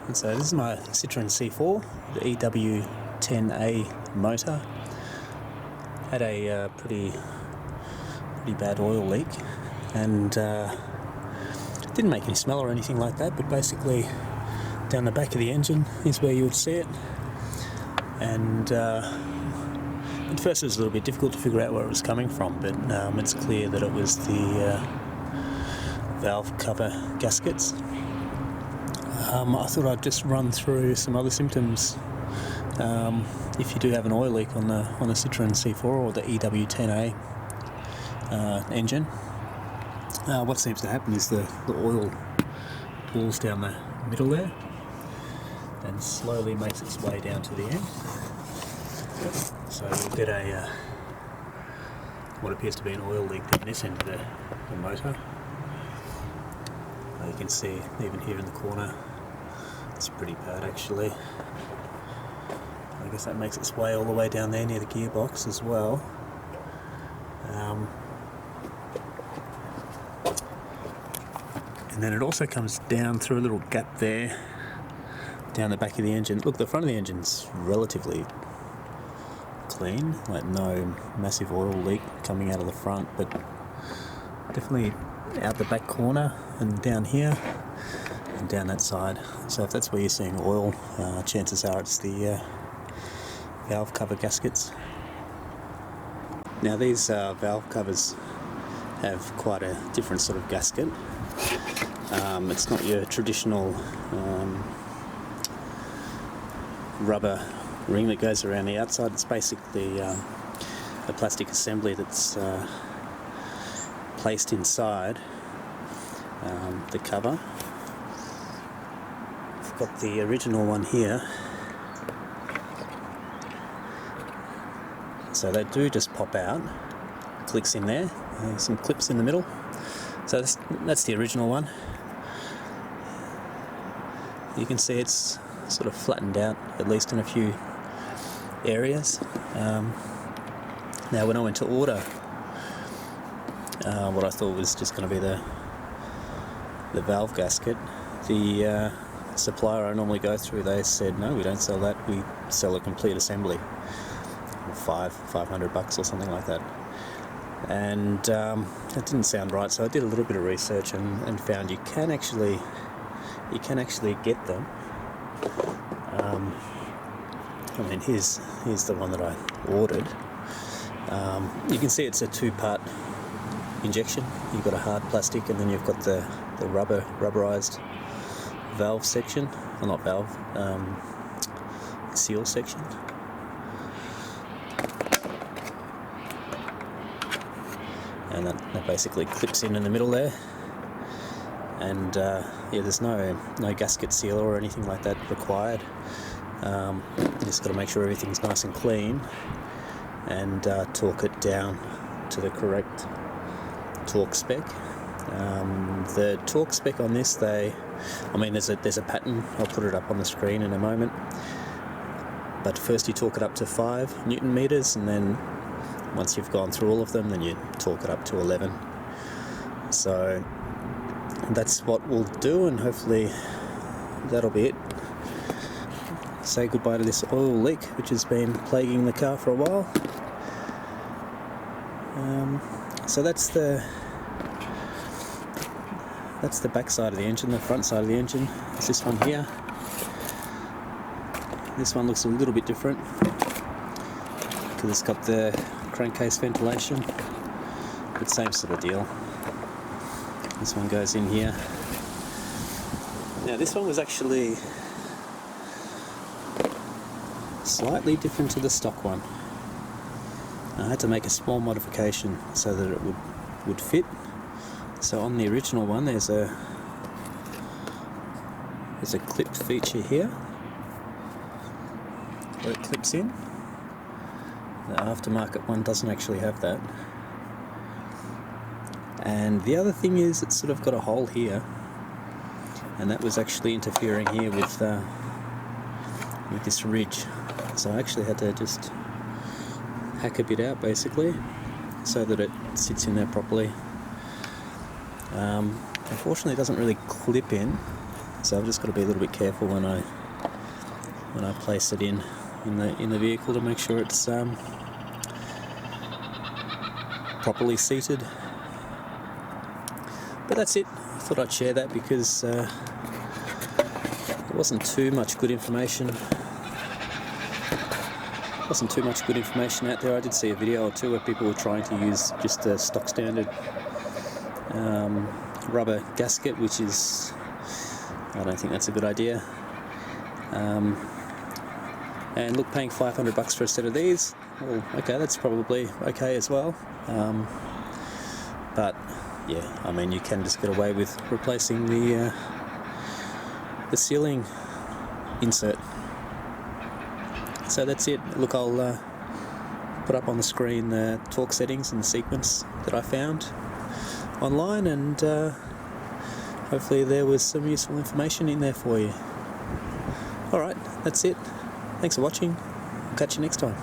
And so this is my Citroen C4, the EW10A motor. Had a pretty bad oil leak, and didn't make any smell or anything like that, but basically down the back of the engine is where you would see it. And at first it was a little bit difficult to figure out where it was coming from, but it's clear that it was the valve cover gaskets. I thought I'd just run through some other symptoms if you do have an oil leak on the Citroen C4 or the EW10A engine. What seems to happen is the oil pools down the middle there and slowly makes its way down to the end. So you'll get a what appears to be an oil leak down this end of the motor. You can see even here in the corner, it's pretty bad actually. I guess that makes its way all the way down there near the gearbox as well. And then it also comes down through a little gap there, down the back of the engine. Look, the front of the engine's relatively clean, like no massive oil leak coming out of the front, but definitely out the back corner and down here and down that side. So if that's where you're seeing oil, chances are it's the valve cover gaskets. Now these valve covers have quite a different sort of gasket. It's not your traditional rubber ring that goes around the outside. It's basically a plastic assembly that's placed inside the cover. I've got the original one here. So they do just pop out, clicks in there, some clips in the middle. So that's the original one. You can see it's sort of flattened out, at least in a few areas. Now when I went to order what I thought was just going to be the valve gasket, the supplier I normally go through, they said no, we don't sell that, we sell a complete assembly, $500 or something like that. And that didn't sound right, so I did a little bit of research and found you can actually get them. I mean, here's the one that I ordered. You can see it's a two-part injection. You've got a hard plastic, and then you've got the rubberized valve section, well, not valve, seal section. And that basically clips in the middle there. And yeah, there's no gasket sealer or anything like that required. You just got to make sure everything's nice and clean and torque it down to the correct torque spec. The torque spec on this, there's a pattern. I'll put it up on the screen in a moment. But first you torque it up to 5 Newton meters, and then once you've gone through all of them, then you torque it up to 11. So that's what we'll do, and hopefully that'll be it. Say goodbye to this oil leak, which has been plaguing the car for a while. So that's the back side of the engine. The front side of the engine is this one here. This one looks a little bit different because it's got the crankcase ventilation, but same sort of deal. This one goes in here. Now this one was actually slightly different to the stock one. I had to make a small modification so that it would fit. So on the original one there's a clip feature here where it clips in. The aftermarket one doesn't actually have that. And the other thing is it's sort of got a hole here, and that was actually interfering here with this ridge. So I actually had to just hack a bit out basically so that it sits in there properly. Unfortunately it doesn't really clip in. So I've just got to be a little bit careful when I place it in the vehicle to make sure it's properly seated. But that's it. I thought I'd share that because there wasn't too much good information. Out there. I did see a video or two where people were trying to use just a stock standard rubber gasket, which is, I don't think that's a good idea. And look, paying $500 for a set of these, well, okay, that's probably okay as well. But yeah, I mean, you can just get away with replacing the ceiling insert. So that's it. Look, I'll put up on the screen the torque settings and the sequence that I found online, and hopefully there was some useful information in there for you. Alright, that's it. Thanks for watching. I'll catch you next time.